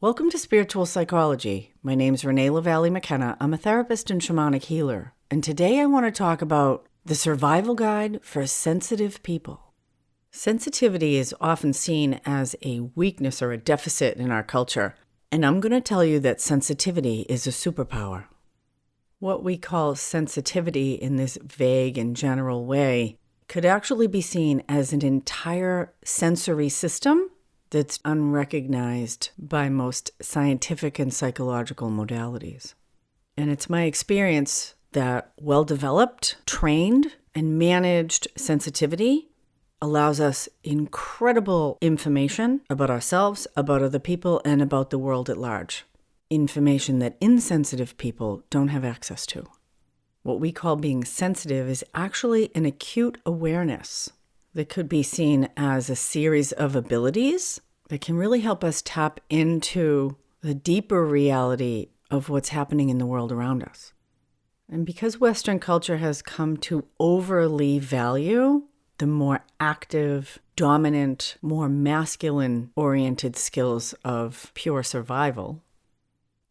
Welcome to Spiritual Psychology. My name's Renee McKenna. I'm a therapist and shamanic healer. And today I want to talk about the survival guide for sensitive people. Sensitivity is often seen as a weakness or a deficit in our culture. And I'm going to tell you that sensitivity is a superpower. What we call sensitivity in this vague and general way could actually be seen as an entire sensory system that's unrecognized by most scientific and psychological modalities. And it's my experience that well-developed, trained, and managed sensitivity allows us incredible information about ourselves, about other people, and about the world at large. Information that insensitive people don't have access to. What we call being sensitive is actually an acute awareness that could be seen as a series of abilities that can really help us tap into the deeper reality of what's happening in the world around us. And because Western culture has come to overly value the more active, dominant, more masculine-oriented skills of pure survival,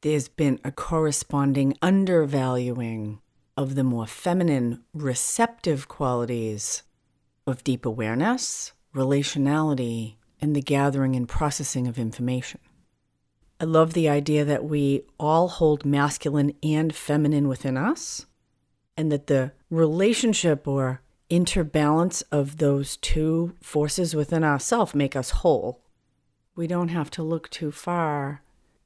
there's been a corresponding undervaluing of the more feminine, receptive qualities of deep awareness, relationality, and the gathering and processing of information. I love the idea that we all hold masculine and feminine within us, and that the relationship or interbalance of those two forces within ourselves make us whole. We don't have to look too far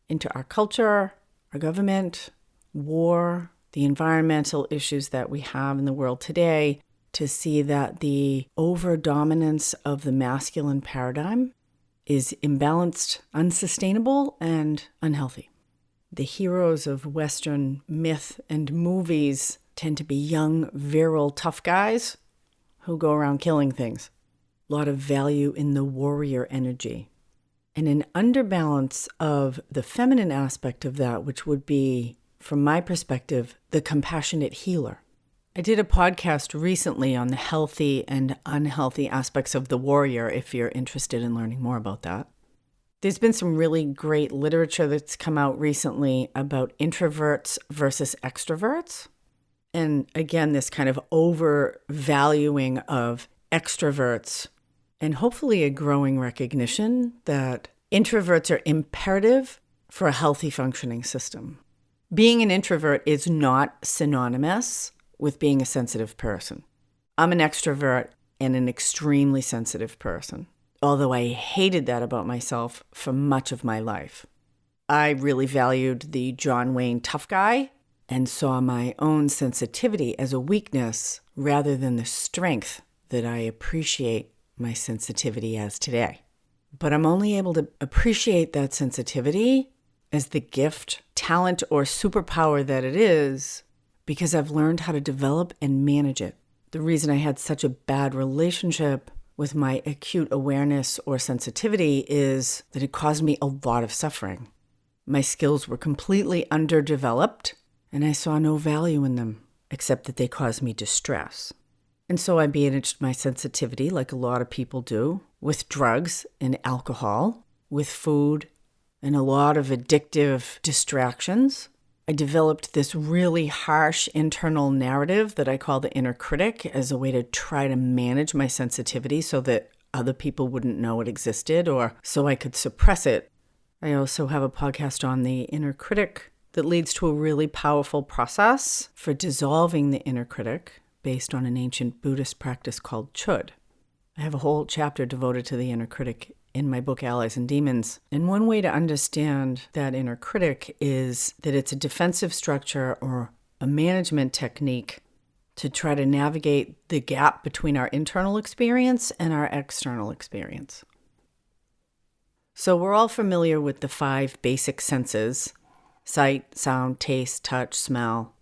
into our culture, our government, war, the environmental issues that we have in the world today to see that the over-dominance of the masculine paradigm is imbalanced, unsustainable, and unhealthy. The heroes of Western myth and movies tend to be young, virile, tough guys who go around killing things. A lot of value in the warrior energy. And an underbalance of the feminine aspect of that, which would be, from my perspective, the compassionate healer. I did a podcast recently on the healthy and unhealthy aspects of the warrior, if you're interested in learning more about that. There's been some really great literature that's come out recently about introverts versus extroverts. And again, this kind of overvaluing of extroverts, and hopefully a growing recognition that introverts are imperative for a healthy functioning system. Being an introvert is not synonymous with being a sensitive person. I'm an extrovert and an extremely sensitive person, although I hated that about myself for much of my life. I really valued the John Wayne tough guy and saw my own sensitivity as a weakness rather than the strength that I appreciate my sensitivity as today. But I'm only able to appreciate that sensitivity as the gift, talent, or superpower that it is because I've learned how to develop and manage it. The reason I had such a bad relationship with my acute awareness or sensitivity is that it caused me a lot of suffering. My skills were completely underdeveloped, and I saw no value in them, except that they caused me distress. And so I managed my sensitivity, like a lot of people do, with drugs and alcohol, with food, and a lot of addictive distractions. I developed this really harsh internal narrative that I call the inner critic as a way to try to manage my sensitivity so that other people wouldn't know it existed or so I could suppress it. I also have a podcast on the inner critic that leads to a really powerful process for dissolving the inner critic based on an ancient Buddhist practice called Chud. I have a whole chapter devoted to the inner critic in my book, Allies and Demons. And one way to understand that inner critic is that it's a defensive structure or a management technique to try to navigate the gap between our internal experience and our external experience. So we're all familiar with the 5 basic senses: sight, sound, taste, touch, smell.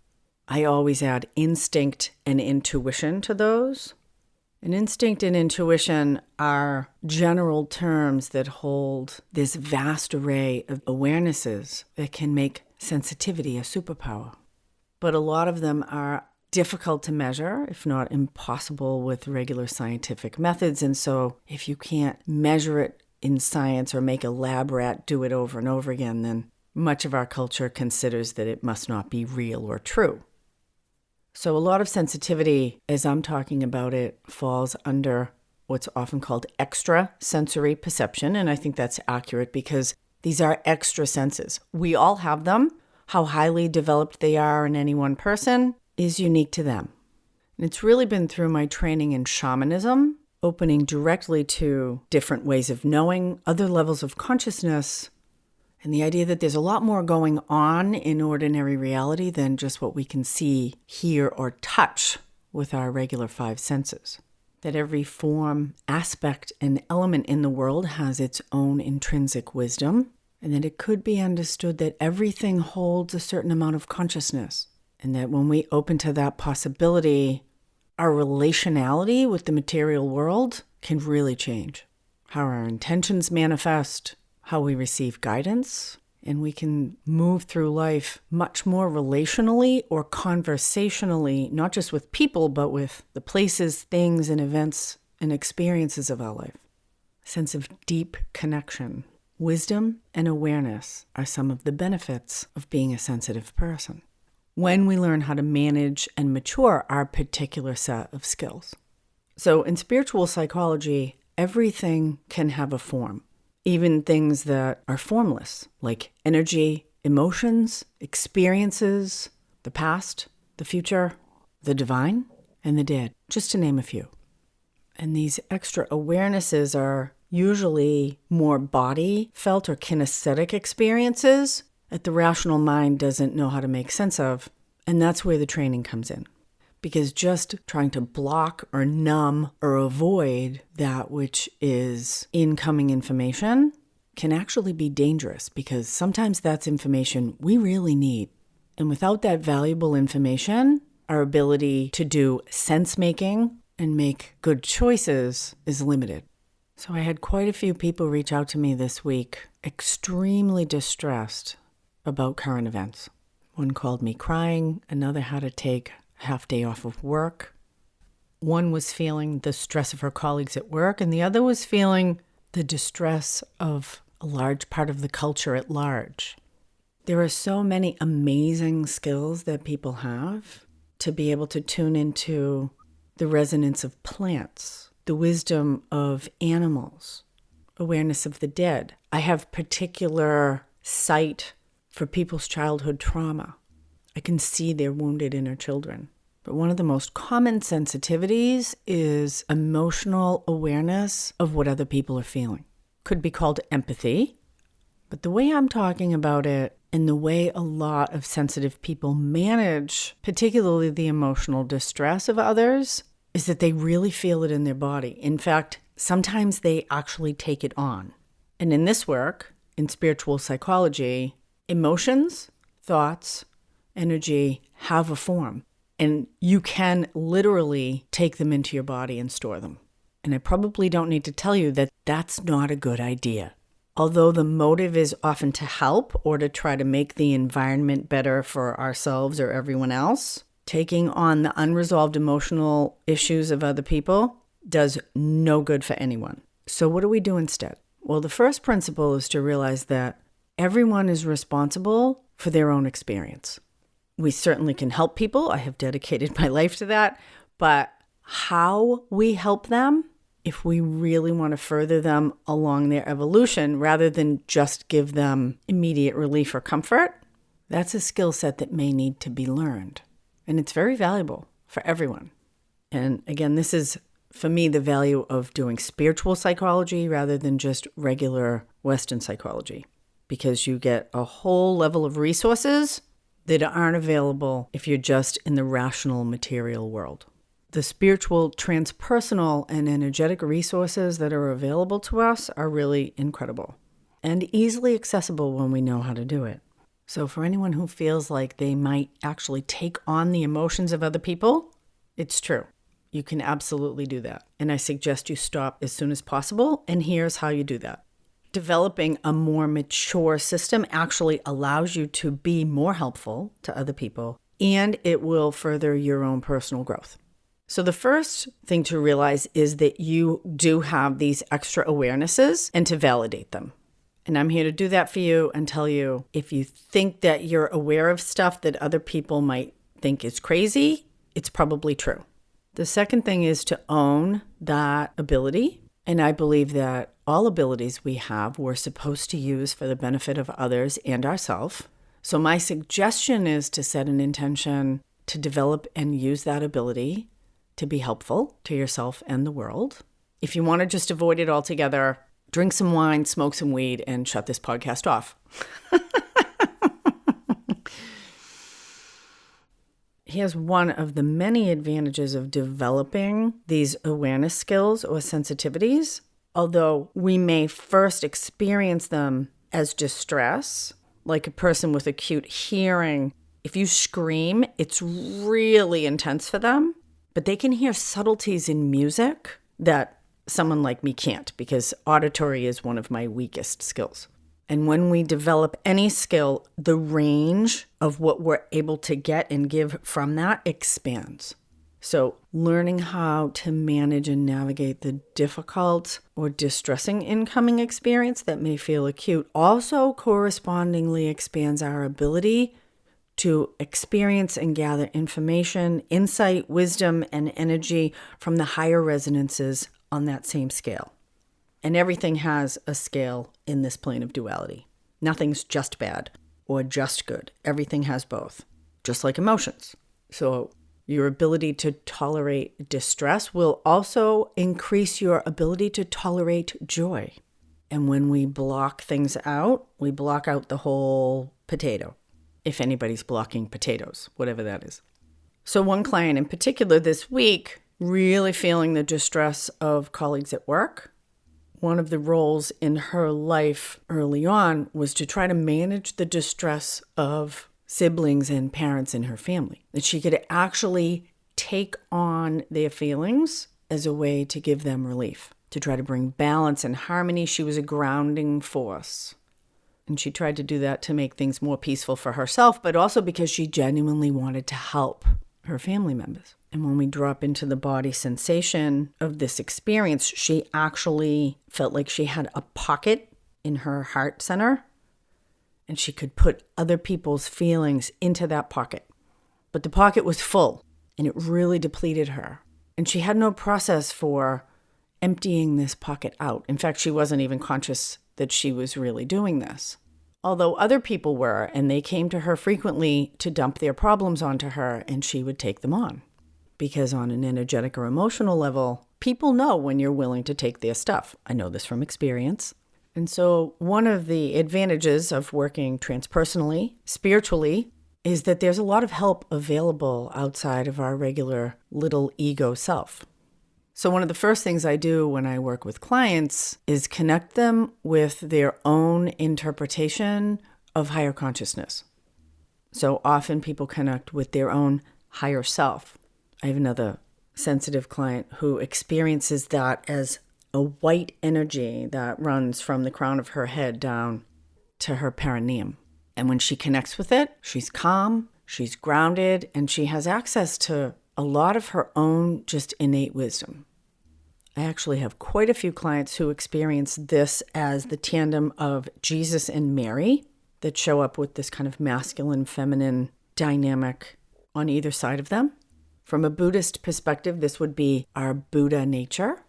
I always add instinct and intuition to those. And instinct and intuition are general terms that hold this vast array of awarenesses that can make sensitivity a superpower. But a lot of them are difficult to measure, if not impossible with regular scientific methods. And so if you can't measure it in science or make a lab rat do it over and over again, then much of our culture considers that it must not be real or true. So a lot of sensitivity, as I'm talking about it, falls under what's often called extrasensory perception, and I think that's accurate because these are extra senses. We all have them. How highly developed they are in any one person is unique to them. And it's really been through my training in shamanism, opening directly to different ways of knowing, other levels of consciousness, and the idea that there's a lot more going on in ordinary reality than just what we can see, hear, or touch with our regular five senses. That every form, aspect, and element in the world has its own intrinsic wisdom, and that it could be understood that everything holds a certain amount of consciousness, and that when we open to that possibility, our relationality with the material world can really change. How our intentions manifest, how we receive guidance, and we can move through life much more relationally or conversationally, not just with people, but with the places, things, and events and experiences of our life. A sense of deep connection. Wisdom and awareness are some of the benefits of being a sensitive person when we learn how to manage and mature our particular set of skills. So in spiritual psychology, everything can have a form. Even things that are formless, like energy, emotions, experiences, the past, the future, the divine, and the dead, just to name a few. And these extra awarenesses are usually more body felt or kinesthetic experiences that the rational mind doesn't know how to make sense of. And that's where the training comes in. Because just trying to block or numb or avoid that which is incoming information can actually be dangerous, because sometimes that's information we really need. And without that valuable information, our ability to do sense making and make good choices is limited. So I had quite a few people reach out to me this week, extremely distressed about current events. One called me crying, another had to take half day off of work. One was feeling the stress of her colleagues at work, and the other was feeling the distress of a large part of the culture at large. There are so many amazing skills that people have to be able to tune into the resonance of plants, the wisdom of animals, awareness of the dead. I have particular sight for people's childhood trauma. I can see their wounded inner children. But one of the most common sensitivities is emotional awareness of what other people are feeling. Could be called empathy, but the way I'm talking about it and the way a lot of sensitive people manage, particularly the emotional distress of others, is that they really feel it in their body. In fact, sometimes they actually take it on. And in this work, in spiritual psychology, emotions, thoughts, energy have a form, and you can literally take them into your body and store them. And I probably don't need to tell you that that's not a good idea. Although the motive is often to help or to try to make the environment better for ourselves or everyone else, taking on the unresolved emotional issues of other people does no good for anyone. So what do we do instead? Well, the first principle is to realize that everyone is responsible for their own experience. We certainly can help people. I have dedicated my life to that. But how we help them, if we really want to further them along their evolution, rather than just give them immediate relief or comfort, that's a skill set that may need to be learned. And it's very valuable for everyone. And again, this is, for me, the value of doing spiritual psychology rather than just regular Western psychology, because you get a whole level of resources that aren't available if you're just in the rational material world. The spiritual, transpersonal, and energetic resources that are available to us are really incredible and easily accessible when we know how to do it. So for anyone who feels like they might actually take on the emotions of other people, it's true. You can absolutely do that. And I suggest you stop as soon as possible, and here's how you do that. Developing a more mature system actually allows you to be more helpful to other people, and it will further your own personal growth. So the first thing to realize is that you do have these extra awarenesses and to validate them. And I'm here to do that for you and tell you, if you think that you're aware of stuff that other people might think is crazy, it's probably true. The second thing is to own that ability. And I believe that all abilities we have, we're supposed to use for the benefit of others and ourselves. So my suggestion is to set an intention to develop and use that ability to be helpful to yourself and the world. If you want to just avoid it altogether, drink some wine, smoke some weed, and shut this podcast off. Here's one of the many advantages of developing these awareness skills or sensitivities. Although we may first experience them as distress, like a person with acute hearing. If you scream, it's really intense for them, but they can hear subtleties in music that someone like me can't, because auditory is one of my weakest skills. And when we develop any skill, the range of what we're able to get and give from that expands. So learning how to manage and navigate the difficult or distressing incoming experience that may feel acute also correspondingly expands our ability to experience and gather information, insight, wisdom, and energy from the higher resonances on that same scale. And everything has a scale in this plane of duality. Nothing's just bad or just good. Everything has both, just like emotions. So your ability to tolerate distress will also increase your ability to tolerate joy. And when we block things out, we block out the whole potato, if anybody's blocking potatoes, whatever that is. So one client in particular this week, really feeling the distress of colleagues at work. One of the roles in her life early on was to try to manage the distress of siblings and parents in her family, that she could actually take on their feelings as a way to give them relief, to try to bring balance and harmony. She was a grounding force. And she tried to do that to make things more peaceful for herself, but also because she genuinely wanted to help her family members. And when we drop into the body sensation of this experience, she actually felt like she had a pocket in her heart center, and she could put other people's feelings into that pocket. But the pocket was full, and it really depleted her. And she had no process for emptying this pocket out. In fact, she wasn't even conscious that she was really doing this. Although other people were, and they came to her frequently to dump their problems onto her, and she would take them on. Because on an energetic or emotional level, people know when you're willing to take their stuff. I know this from experience. And so one of the advantages of working transpersonally, spiritually, is that there's a lot of help available outside of our regular little ego self. So one of the first things I do when I work with clients is connect them with their own interpretation of higher consciousness. So often people connect with their own higher self. I have another sensitive client who experiences that as a white energy that runs from the crown of her head down to her perineum. And when she connects with it, she's calm, she's grounded, and she has access to a lot of her own just innate wisdom. I actually have quite a few clients who experience this as the tandem of Jesus and Mary that show up with this kind of masculine, feminine dynamic on either side of them. From a Buddhist perspective, this would be our Buddha nature.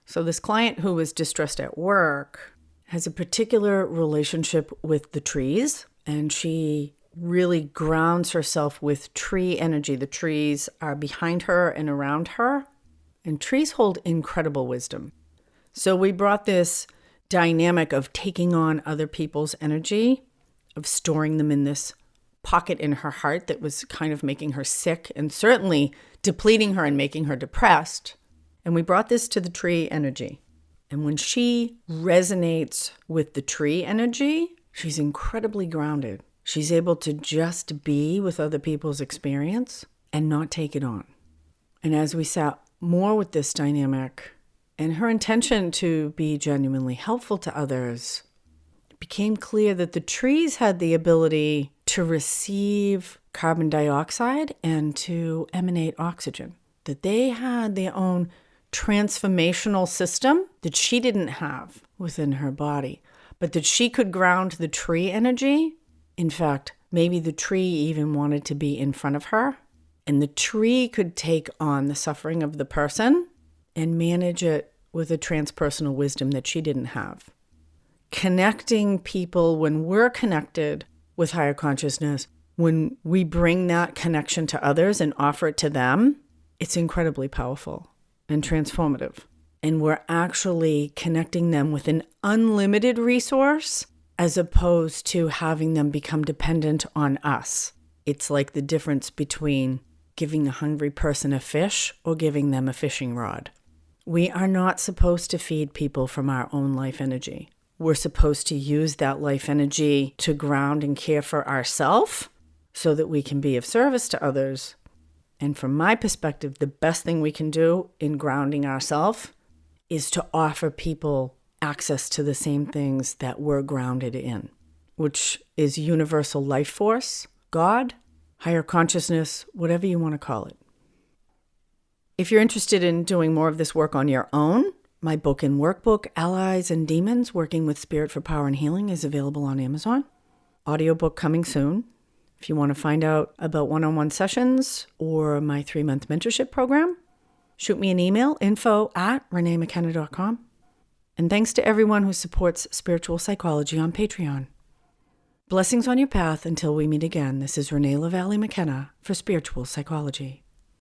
So this client who was distressed at work has a particular relationship with the trees, and she really grounds herself with tree energy. The trees are behind her and around her, and trees hold incredible wisdom. So we brought this dynamic of taking on other people's energy, of storing them in this pocket in her heart that was kind of making her sick and certainly depleting her and making her depressed. And we brought this to the tree energy. And when she resonates with the tree energy, she's incredibly grounded. She's able to just be with other people's experience and not take it on. And as we sat more with this dynamic and her intention to be genuinely helpful to others, it became clear that the trees had the ability to receive carbon dioxide and to emanate oxygen. that they had their own transformational system that she didn't have within her body, but that she could ground the tree energy. In fact, maybe the tree even wanted to be in front of her, and the tree could take on the suffering of the person and manage it with a transpersonal wisdom that she didn't have. Connecting people, when we're connected with higher consciousness, when we bring that connection to others and offer it to them, it's incredibly powerful and transformative. And we're actually connecting them with an unlimited resource as opposed to having them become dependent on us. It's like the difference between giving a hungry person a fish or giving them a fishing rod. We are not supposed to feed people from our own life energy. We're supposed to use that life energy to ground and care for ourselves so that we can be of service to others. And from my perspective, the best thing we can do in grounding ourselves is to offer people access to the same things that we're grounded in, which is universal life force, God, higher consciousness, whatever you want to call it. If you're interested in doing more of this work on your own, my book and workbook, Allies and Demons, Working with Spirit for Power and Healing, is available on Amazon. Audiobook coming soon. If you want to find out about one-on-one sessions or my 3-month mentorship program, shoot me an email, info@reneemckenna.com. And thanks to everyone who supports Spiritual Psychology on Patreon. Blessings on your path until we meet again. This is Renee LaValle McKenna for Spiritual Psychology.